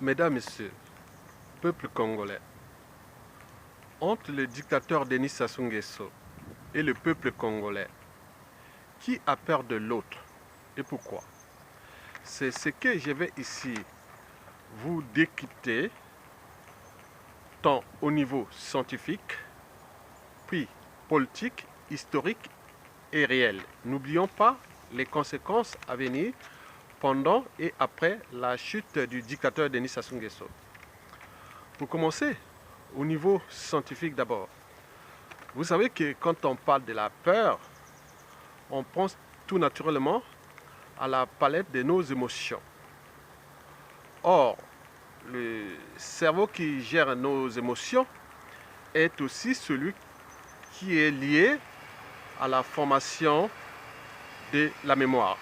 Mesdames, Messieurs, peuple congolais, entre le dictateur Denis Sassou Nguesso et le peuple congolais, qui a peur de l'autre et pourquoi? C'est ce que je vais ici vous décrypter, tant au niveau scientifique, puis politique, historique et réel. N'oublions pas les conséquences à venir pendant et après la chute du dictateur Denis Sassou Nguesso. Pour commencer, au niveau scientifique d'abord, vous savez que quand on parle de la peur, on pense tout naturellement à la palette de nos émotions. Or, le cerveau qui gère nos émotions est aussi celui qui est lié à la formation de la mémoire.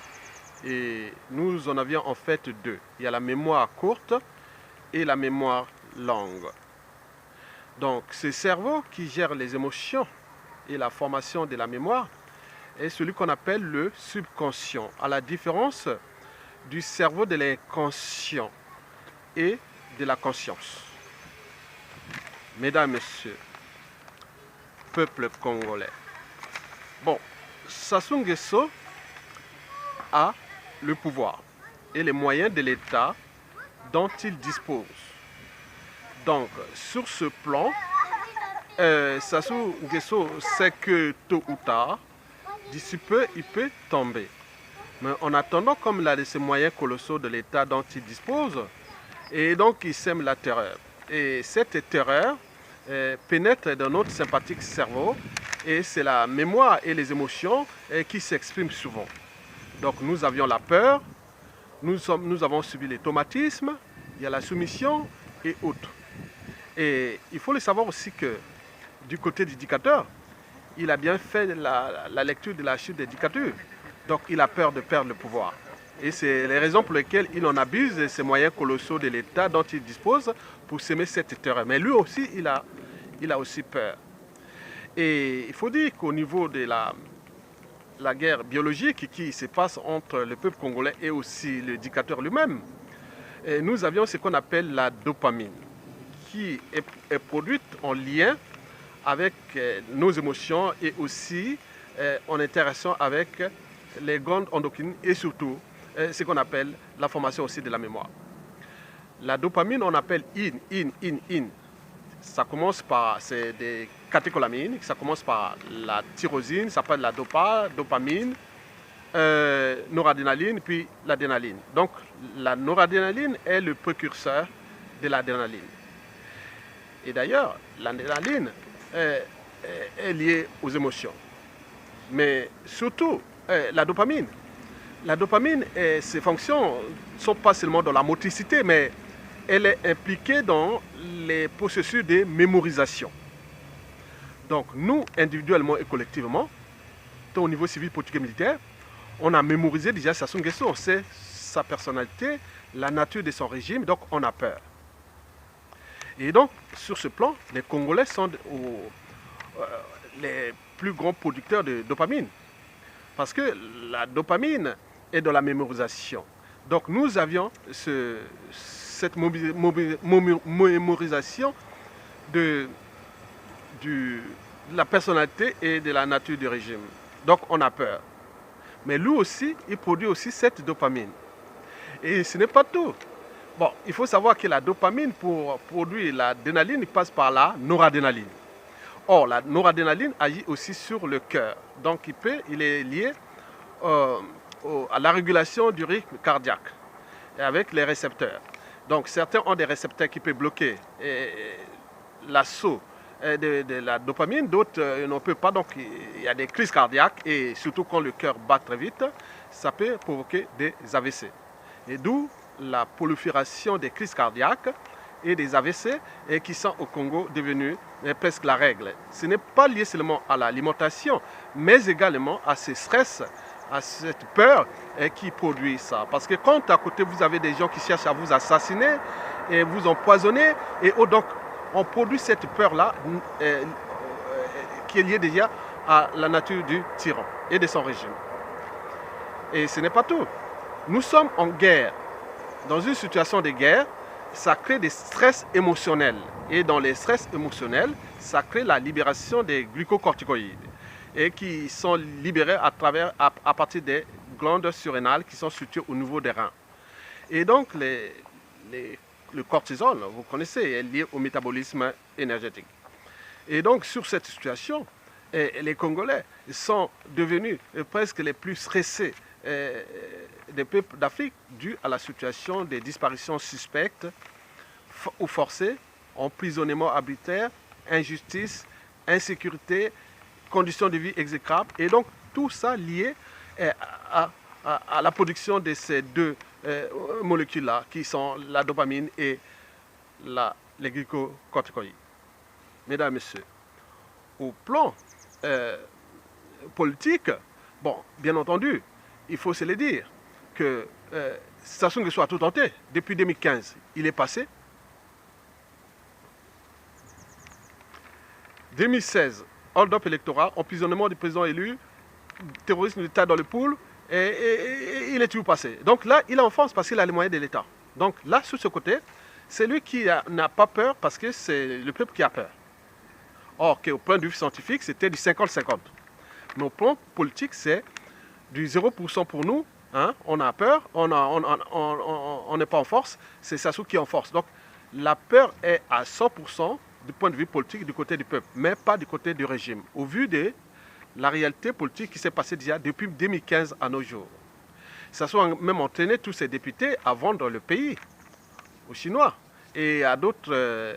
Et nous en avions en fait deux. Il y a la mémoire courte et la mémoire longue. Donc, ce cerveau qui gère les émotions et la formation de la mémoire est celui qu'on appelle le subconscient, à la différence du cerveau de l'inconscient et de la conscience. Mesdames, Messieurs, peuple congolais. Bon, Sassou Nguesso a le pouvoir et les moyens de l'État dont il dispose. Donc, sur ce plan, Sassou Nguesso sait que tôt ou tard, d'ici peu, il peut tomber. Mais en attendant, comme il a ces moyens colossaux de l'État dont il dispose, et donc il sème la terreur. Et cette terreur pénètre dans notre sympathique cerveau, et c'est la mémoire et les émotions qui s'expriment souvent. Donc nous avions la peur, nous avons subi les traumatismes, il y a la soumission et autres. Et il faut le savoir aussi que du côté du dictateur, il a bien fait la lecture de la chute des dictatures. Donc il a peur de perdre le pouvoir. Et c'est les raisons pour lesquelles il en abuse de ces moyens colossaux de l'État dont il dispose pour s'aimer cette terreur. Mais lui aussi, il a aussi peur. Et il faut dire qu'au niveau de la guerre biologique qui se passe entre le peuple congolais et aussi le dictateur lui-même, nous avions ce qu'on appelle la dopamine, qui est produite en lien avec nos émotions et aussi en interaction avec les glandes endocrines et surtout ce qu'on appelle la formation aussi de la mémoire. La dopamine, on appelle in. Ça commence par, c'est des catécholamines, ça commence par la tyrosine, ça s'appelle la dopamine, noradrénaline, puis l'adrénaline. Donc la noradrénaline est le précurseur de l'adrénaline. Et d'ailleurs, l'adrénaline est liée aux émotions. Mais surtout, la dopamine. La dopamine, ses fonctions ne sont pas seulement dans la motricité, mais elle est impliquée dans les processus de mémorisation. Donc nous, individuellement et collectivement, tant au niveau civil, politique et militaire, on a mémorisé déjà Sassou Nguesso, on sait sa personnalité, la nature de son régime, donc on a peur. Et donc, sur ce plan, les Congolais sont les plus grands producteurs de dopamine. Parce que la dopamine est dans la mémorisation. Donc nous avions cette mémorisation de la personnalité et de la nature du régime. Donc on a peur. Mais lui aussi, il produit aussi cette dopamine. Et ce n'est pas tout. Bon, il faut savoir que la dopamine, pour produire l'adrénaline, passe par la noradrénaline. Or, la noradrénaline agit aussi sur le cœur. Donc, il est lié à la régulation du rythme cardiaque avec les récepteurs. Donc, certains ont des récepteurs qui peuvent bloquer l'assaut de la dopamine, d'autres n'en peuvent pas. Donc, il y a des crises cardiaques et surtout quand le cœur bat très vite, ça peut provoquer des AVC. Et d'où la prolifération des crises cardiaques et des AVC et qui sont au Congo devenus presque la règle. Ce n'est pas lié seulement à l'alimentation, mais également à ce stress, à cette peur qui produit ça. Parce que quand à côté vous avez des gens qui cherchent à vous assassiner et vous empoisonner, et donc on produit cette peur-là qui est liée déjà à la nature du tyran et de son régime. Et ce n'est pas tout. Nous sommes en guerre. Dans une situation de guerre, ça crée des stress émotionnels. Et dans les stress émotionnels, ça crée la libération des glucocorticoïdes et qui sont libérés à partir des glandes surrénales qui sont situées au niveau des reins. Et donc, le cortisol, vous connaissez, est lié au métabolisme énergétique. Et donc, sur cette situation, les Congolais sont devenus presque les plus stressés des peuples d'Afrique dû à la situation des disparitions suspectes ou forcées, emprisonnement arbitraire, injustice, insécurité, conditions de vie exécrables. Et donc, tout ça lié à la production de ces deux molécules-là, qui sont la dopamine et les glucocorticoïdes. Mesdames et messieurs, au plan politique, bon, bien entendu, il faut se le dire, que Sassou Nguesso a tout tenté. Depuis 2015, il est passé. 2016, hold-up électoral, emprisonnement du président élu, terrorisme militaire dans le pool, et il est toujours passé. Donc là, il est en force parce qu'il a les moyens de l'État. Donc là, sur ce côté, c'est lui qui n'a pas peur parce que c'est le peuple qui a peur. Or, qu'au point de vue scientifique, c'était du 50-50. Mais au plan politique, c'est du 0% pour nous. Hein, on a peur, on n'est pas en force, c'est Sassou qui est en force. Donc la peur est à 100% du point de vue politique du côté du peuple, mais pas du côté du régime. Au vu de la réalité politique qui s'est passée déjà depuis 2015 à nos jours. Sassou a même entraîné tous ses députés à vendre le pays aux Chinois et à d'autres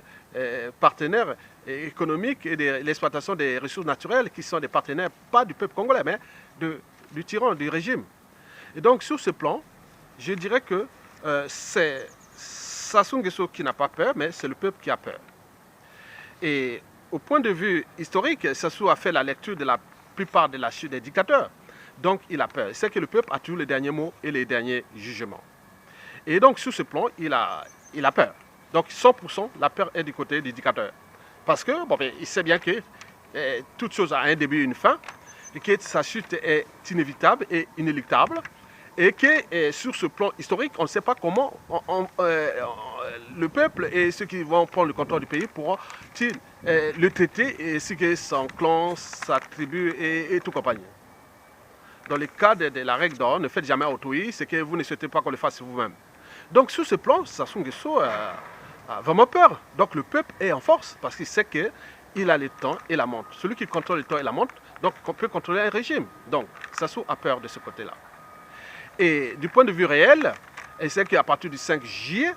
partenaires économiques et de l'exploitation des ressources naturelles qui sont des partenaires, pas du peuple congolais, mais du tyran, du régime. Et donc, sur ce plan, je dirais que c'est Sassou Nguesso qui n'a pas peur, mais c'est le peuple qui a peur. Et au point de vue historique, Sassou a fait la lecture de la plupart de la chute des dictateurs. Donc, il a peur. C'est que le peuple a toujours les derniers mots et les derniers jugements. Et donc, sur ce plan, il a peur. Donc, 100%, la peur est du côté des dictateurs. Parce que, bon, il sait bien que toute chose a un début et une fin, et que sa chute est inévitable et inéluctable. Et que sur ce plan historique, on ne sait pas comment le peuple et ceux qui vont prendre le contrôle du pays pourront-ils le traiter et ce que son clan, sa tribu et tout compagnie. Dans le cadre de la règle d'or, ne faites jamais autrui, c'est que vous ne souhaitez pas qu'on le fasse vous-même. Donc sur ce plan, Sassou Nguesso a vraiment peur. Donc le peuple est en force parce qu'il sait qu'il a le temps et la montre. Celui qui contrôle le temps et la montre, donc on peut contrôler un régime. Donc Sassou a peur de ce côté-là. Et du point de vue réel, il sait qu'à partir du 5 juillet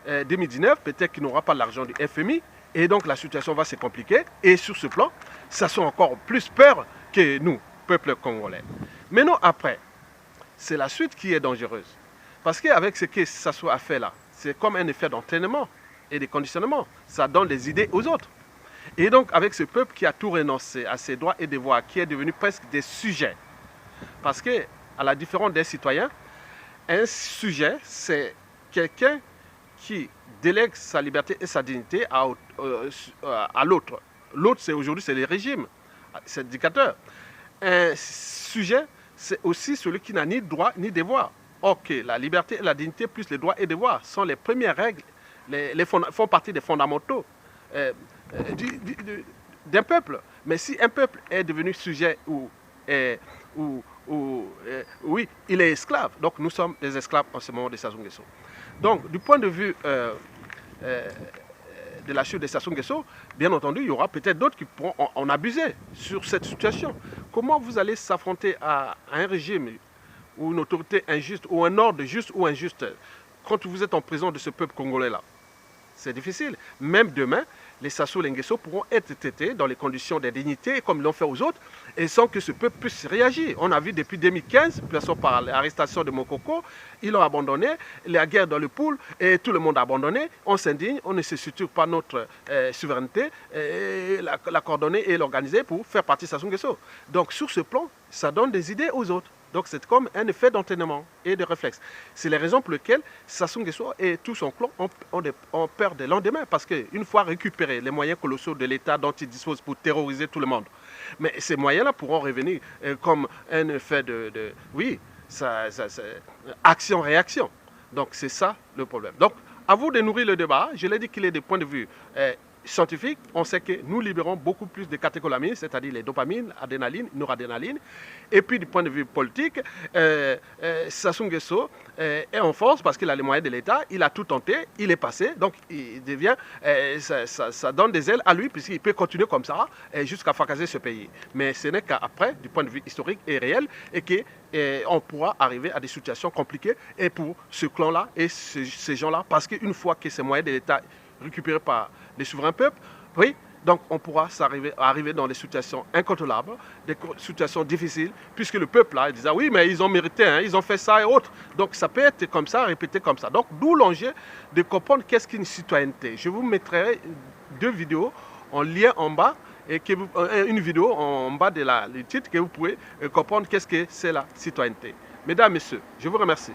2019, peut-être qu'il n'aura pas l'argent du FMI, et donc la situation va se compliquer. Et sur ce plan, Sassou a encore plus peur que nous, peuple congolais. Mais non, après, c'est la suite qui est dangereuse. Parce qu'avec ce que Sassou a fait là, c'est comme un effet d'entraînement et de conditionnement. Ça donne des idées aux autres. Et donc, avec ce peuple qui a tout renoncé à ses droits et devoirs, qui est devenu presque des sujets. Parce que, à la différence des citoyens, un sujet, c'est quelqu'un qui délègue sa liberté et sa dignité à l'autre. L'autre, aujourd'hui, c'est les régimes, c'est le dictateur. Un sujet, c'est aussi celui qui n'a ni droit ni devoir. Ok, la liberté et la dignité plus les droits et devoirs sont les premières règles, font partie des fondamentaux d'un peuple. Mais si un peuple est devenu sujet oui, il est esclave. Donc nous sommes des esclaves en ce moment de Sassou Nguesso. Donc du point de vue de la chute de Sassou Nguesso, bien entendu, il y aura peut-être d'autres qui pourront en abuser sur cette situation. Comment vous allez s'affronter à un régime ou une autorité injuste ou un ordre juste ou injuste quand vous êtes en prison de ce peuple congolais-là? C'est difficile. Même demain, les Sassou Nguesso pourront être traités dans les conditions de dignité comme ils l'ont fait aux autres et sans que ce peuple puisse réagir. On a vu depuis 2015, par l'arrestation de Mokoko, ils l'ont abandonné, la guerre dans le pool et tout le monde a abandonné. On s'indigne, on ne se structure pas notre souveraineté, la coordonner et l'organiser pour faire partie de Sassou Nguesso. Donc sur ce plan, ça donne des idées aux autres. Donc c'est comme un effet d'entraînement et de réflexe. C'est les raisons pour lesquelles Sassou Nguesso et tout son clan ont peur des lendemains. Parce qu'une fois récupérés les moyens colossaux de l'État dont ils disposent pour terroriser tout le monde, mais ces moyens-là pourront revenir comme un effet oui, action-réaction. Donc c'est ça le problème. Donc à vous de nourrir le débat. Je l'ai dit qu'il est des points de vue scientifiques. On sait que nous libérons beaucoup plus de catécholamines, c'est-à-dire les dopamines, adrénaline, noradrénaline. Et puis du point de vue politique, Sassou Nguesso est en force parce qu'il a les moyens de l'État, il a tout tenté, il est passé, donc il devient, ça donne des ailes à lui puisqu'il peut continuer comme ça jusqu'à fracasser ce pays. Mais ce n'est qu'après, du point de vue historique et réel, et qu'on pourra arriver à des situations compliquées et pour ce clan-là et ces gens-là, parce qu'une fois que ces moyens de l'État récupérés par les souverains peuples, oui, donc on pourra arriver dans des situations incontrôlables, des situations difficiles, puisque le peuple là, il disait oui, mais ils ont mérité, hein, ils ont fait ça et autres. Donc ça peut être comme ça, répété comme ça. Donc d'où l'enjeu de comprendre qu'est-ce qu'une citoyenneté. Je vous mettrai 2 vidéos en lien en bas, et une vidéo en bas de du titre que vous pouvez comprendre qu'est-ce que c'est la citoyenneté. Mesdames, Messieurs, je vous remercie.